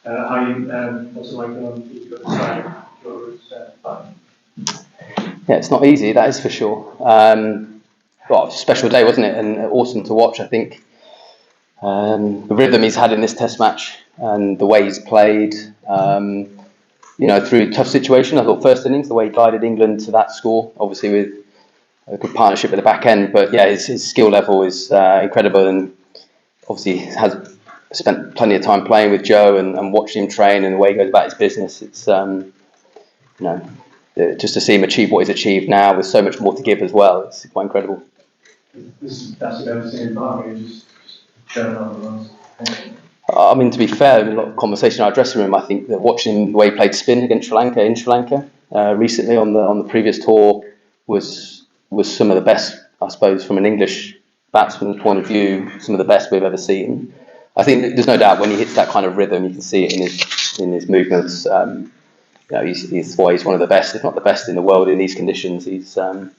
How you also like your side, Yeah, it's not easy, that is for sure. Well, special day, wasn't it? And awesome to watch. I think the rhythm he's had in this Test match and the way he's played, through a tough situation. I thought first innings, the way he guided England to that score, obviously with a good partnership at the back end. But yeah, his skill level is incredible, and obviously has spent plenty of time playing with Joe and watching him train and the way he goes about his business. It's just to see him achieve what he's achieved now with so much more to give as well. It's quite incredible. That's what I've seen in Park. Just showing up. I mean, to be fair, a lot of conversation in our dressing room. I think that watching the way he played spin against Sri Lanka recently on the previous tour was some of the best, I suppose, from an English batsman's point of view, some of the best we've ever seen. I think there's no doubt when he hits that kind of rhythm, you can see it in his movements. He's one of the best, if not the best, in the world in these conditions. So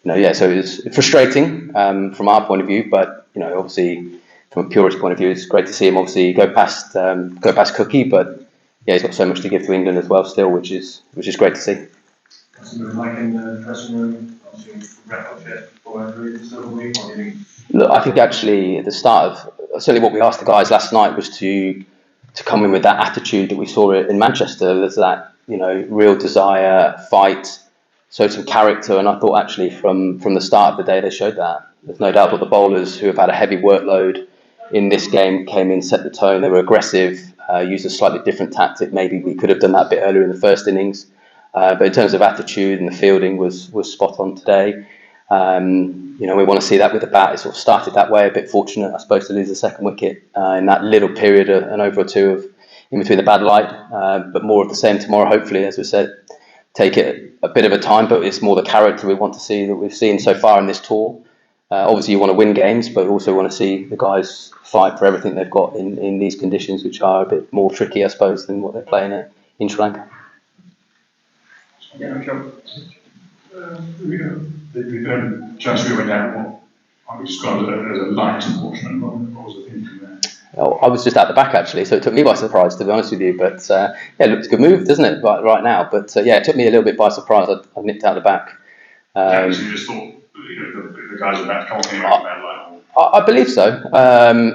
it's frustrating from our point of view, but obviously from a purist point of view, it's great to see him obviously go past Cookie, but yeah, he's got so much to give to England as well still, which is great to see. Like in the dressing room, obviously record for the week. What do you think? Look, I think actually at the start of certainly what we asked the guys last night was to come in with that attitude that we saw in Manchester. There's that real desire, fight, showed some character, and I thought actually from the start of the day they showed that. There's no doubt that the bowlers who have had a heavy workload in this game came in, set the tone. They were aggressive, used a slightly different tactic. Maybe we could have done that a bit earlier in the first innings, but in terms of attitude and the fielding was spot on today. We want to see that with the bat. It sort of started that way, a bit fortunate, I suppose, to lose the second wicket in that little period, an over or two of in between the bad light, but more of the same tomorrow, hopefully, as we said. Take it a bit of a time, but it's more the character we want to see that we've seen so far in this tour. Obviously, you want to win games, but also want to see the guys fight for everything they've got in these conditions, which are a bit more tricky, I suppose, than what they're playing in Sri Lanka. Yeah, sure. The transfer went out what I would describe as a light portion. What was the thinking there? I was just at the back actually, so it took me by surprise, to be honest with you. But it looks a good move, doesn't it, right now? But it took me a little bit by surprise. I nipped out the back. So you just thought the guys about to come on about I believe so.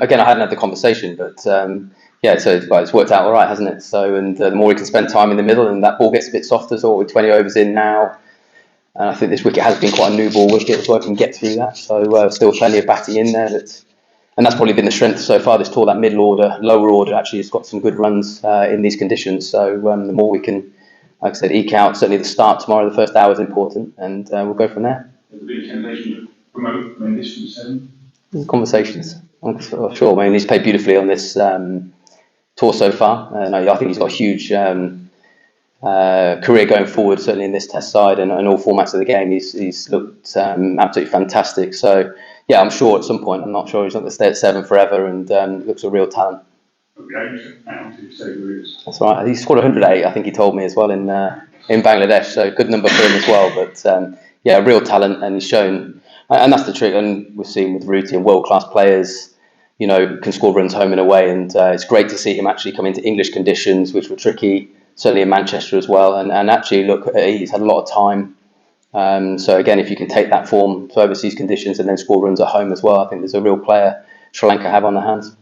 Again, I hadn't had the conversation, but so it's worked out all right, hasn't it? So, and the more we can spend time in the middle, and that ball gets a bit softer. So we're 20 overs in now, and I think this wicket has been quite a new ball wicket, so I can get through that. So still plenty of batting in there. And that's probably been the strength so far this tour. That middle order, lower order, actually has got some good runs in these conditions. So the more we can, like I said, eke out. Certainly the start tomorrow, the first hour is important, and we'll go from there. There's a big temptation to promote this from 7. Conversations, I'm sure. I mean, he's played beautifully on this tour so far, and I think he's got a huge career going forward. Certainly in this Test side and all formats of the game, he's looked absolutely fantastic. So. Yeah, I'm sure at some point. I'm not sure he's not going to stay at 7 forever, and looks a real talent. That's right. He scored 108. I think he told me as well in Bangladesh. So good number for him as well. But a real talent, and he's shown. And that's the trick. And we've seen with Ruti and world-class players, can score runs home and away. And it's great to see him actually come into English conditions, which were tricky. Certainly in Manchester as well. And actually he's had a lot of time. So again, if you can take that form to overseas conditions and then score runs at home as well, I think there's a real player Sri Lanka have on their hands.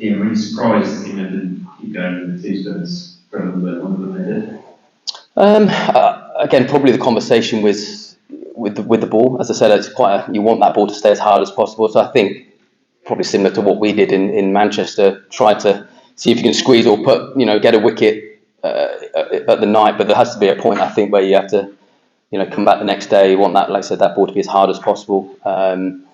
Ian, were you surprised that England didn't keep going with the two stones for longer than they did? Again, probably the conversation with the ball. As I said, it's you want that ball to stay as hard as possible. So I think probably similar to what we did in Manchester, try to see if you can squeeze or get a wicket at the night, but there has to be a point, I think, where you have to, come back the next day. You want that, like I said, that ball to be as hard as possible. And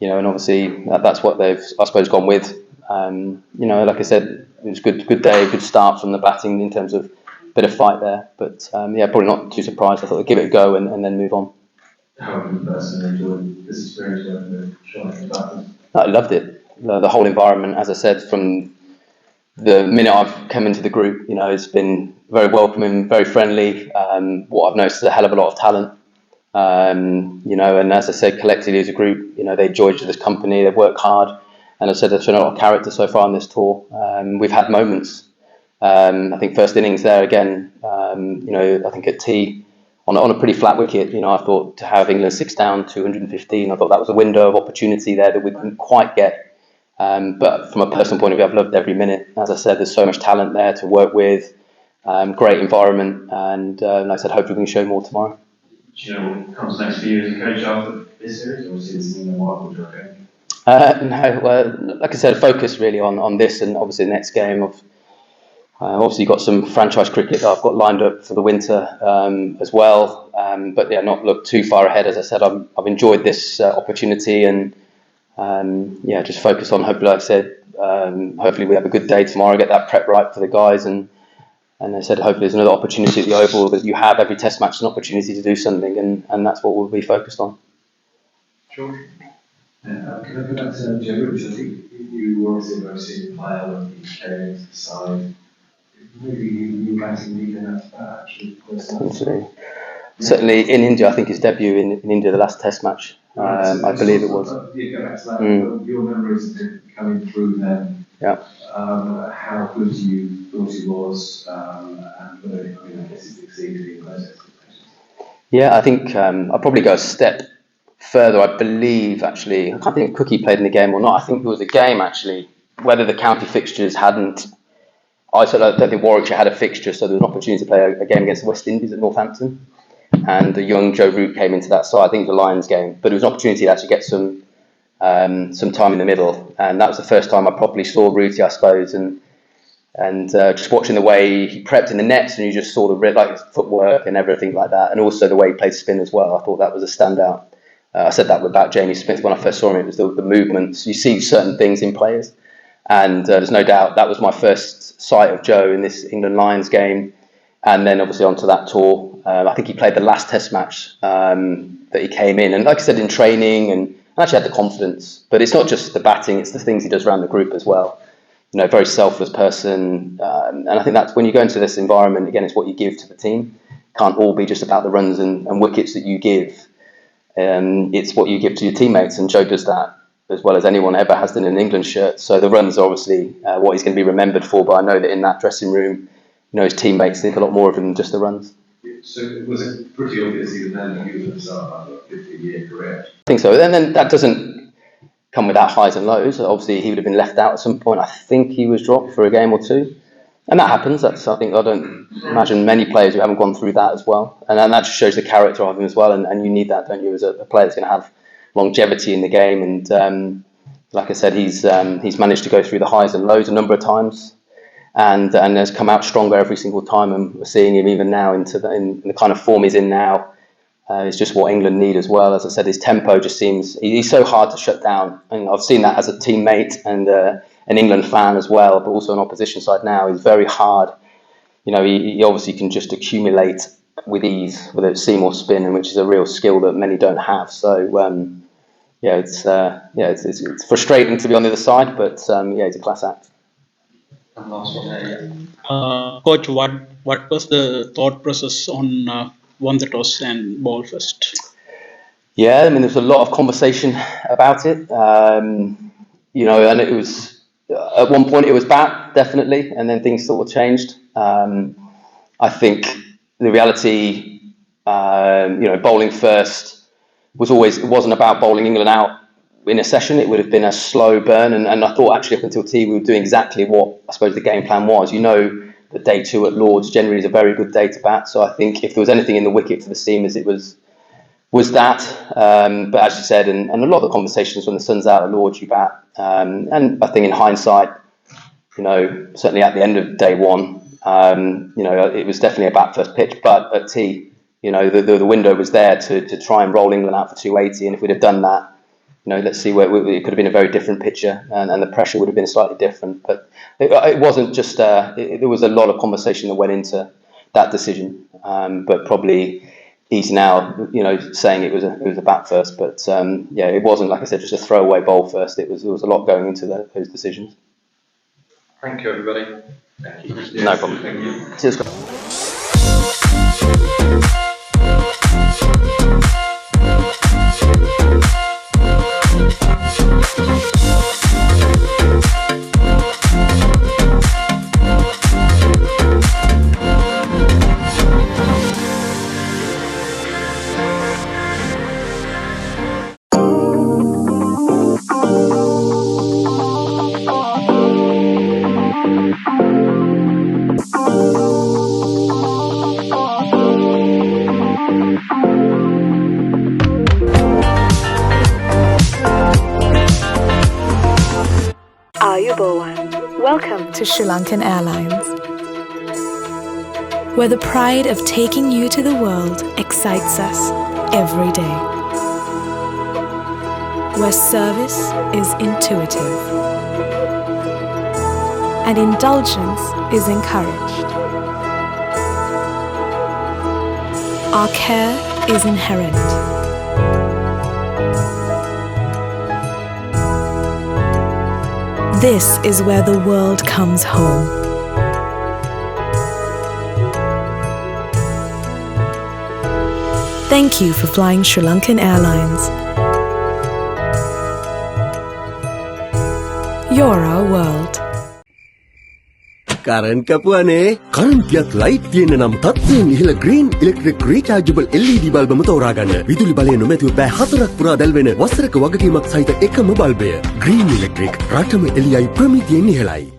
obviously that's what they've, I suppose, gone with. Like I said, it was a good day, good start from the batting in terms of a bit of fight there. But probably not too surprised. I thought they'd give it a go and then move on. How have you personally enjoyed this experience working with Sri Lankan batters? I loved it. The whole environment, as I said, from the minute I've come into the group, it's been very welcoming, very friendly. What I've noticed is a hell of a lot of talent. And as I said, collectively as a group, they enjoy each other's company, they work hard. And I said they've shown a lot of character so far on this tour. We've had moments. I think first innings there again, I think at tea, on a pretty flat wicket, I thought to have England 6 down, 215, I thought that was a window of opportunity there that we couldn't quite get. But from a personal point of view, I've loved every minute. As I said, there's so much talent there to work with, great environment, and like I said, hopefully we can show more tomorrow. Do you know what comes next for you as a coach after this series, or is it something more what you're going? No, well, like I said, focus really on this, and obviously the next game of. Obviously, got some franchise cricket that I've got lined up for the winter as well. But yeah, not look too far ahead. As I said, I've enjoyed this opportunity, and just focus on. Hopefully, like I said, hopefully we have a good day tomorrow. Get that prep right for the guys, and I said hopefully there's another opportunity at the Oval that you have every Test match an opportunity to do something, and that's what we'll be focused on. George? Can I go back to Joe, which I think you were obviously a very senior player when you came into the side. Maybe you batting league enough actually. Certainly in India, I think his debut in India, the last Test match, I believe it was. Yeah, go back to that. Your memories of him coming through then. Yeah. How good you thought he was, and whether I guess he exceeded in those expectations. Yeah, I think I'd probably go a step further. I believe actually, I can't think if Cookie played in the game or not. I think it was a game actually, whether the county fixtures hadn't. I don't think Warwickshire had a fixture, so there was an opportunity to play a game against the West Indies at Northampton, and the young Joe Root came into that side. I think it was a Lions game, but it was an opportunity to actually get some time in the middle, and that was the first time I properly saw Rooty, I suppose, and just watching the way he prepped in the nets, and you just saw his footwork and everything like that, and also the way he played spin as well. I thought that was a standout. I said that about Jamie Smith when I first saw him. It was the movements. You see certain things in players. And there's no doubt that was my first sight of Joe in this England Lions game, and then obviously onto that tour. I think he played the last Test match that he came in, and like I said, in training, and actually had the confidence. But it's not just the batting; it's the things he does around the group as well. Very selfless person, and I think that's when you go into this environment again. It's what you give to the team. It can't all be just about the runs and wickets that you give. It's what you give to your teammates, and Joe does that as well as anyone ever has done in an England shirt. So the runs are obviously what he's going to be remembered for, but I know that in that dressing room, his teammates think a lot more of him than just the runs. So was it pretty obvious even then that he was at the start of a 50-year career? I think so. And then that doesn't come without highs and lows. Obviously, he would have been left out at some point. I think he was dropped for a game or two. And that happens. I don't imagine many players who haven't gone through that as well. And that just shows the character of him as well. And you need that, don't you, as a player that's going to have longevity in the game, and like I said, he's managed to go through the highs and lows a number of times, and has come out stronger every single time. And we're seeing him even now in the kind of form he's in now. It's just what England need as well. As I said, his tempo just seems he's so hard to shut down, and I've seen that as a teammate and an England fan as well, but also an opposition side now. He's very hard. He obviously can just accumulate with ease, whether it's seam or spin, and which is a real skill that many don't have. So. It's frustrating to be on the other side, but he's a class act. And last one there, Coach, what was the thought process on won the toss and ball first? Yeah, there's a lot of conversation about it. And it was at one point it was bat definitely, and then things sort of changed. I think the reality, bowling first. It wasn't about bowling England out in a session. It would have been a slow burn, and I thought actually up until tea we were doing exactly what I suppose the game plan was. The day 2 at Lords generally is a very good day to bat, so I think if there was anything in the wicket for the Steamers, it was that. But as you said, and a lot of the conversations when the sun's out at Lords, you bat. And I think in hindsight, certainly at the end of day 1, it was definitely a bat first pitch, but at tea. The window was there to try and roll England out for 280, and if we'd have done that, let's see where it could have been a very different picture, and the pressure would have been slightly different. But it wasn't just there was a lot of conversation that went into that decision. But probably he's now saying it was a bat first, but it wasn't, like I said, just a throwaway bowl first. There was a lot going into those decisions. Thank you, everybody. Thank you. No problem. Thank you. Cheers, guys. Ayubowan. Welcome to Sri Lankan Airlines, where the pride of taking you to the world excites us every day, where service is intuitive and indulgence is encouraged. Our care is inherent. This is where the world comes home. Thank you for flying Sri Lankan Airlines. You're our world. Current කපුවනේ කරන්ටියක් light තියෙන නම් තත්ත්වයෙන් ඉහළ green electric rechargeable LED බල්බම තෝරාගන්න. විදුලි බලය නොමැතිව පැය 4ක් පුරා දැල්වෙන වසරක වගකීමක් සහිත එකම බල්බය. green electric රටම එළියයි ප්‍රමිතියෙන් ඉහළයි.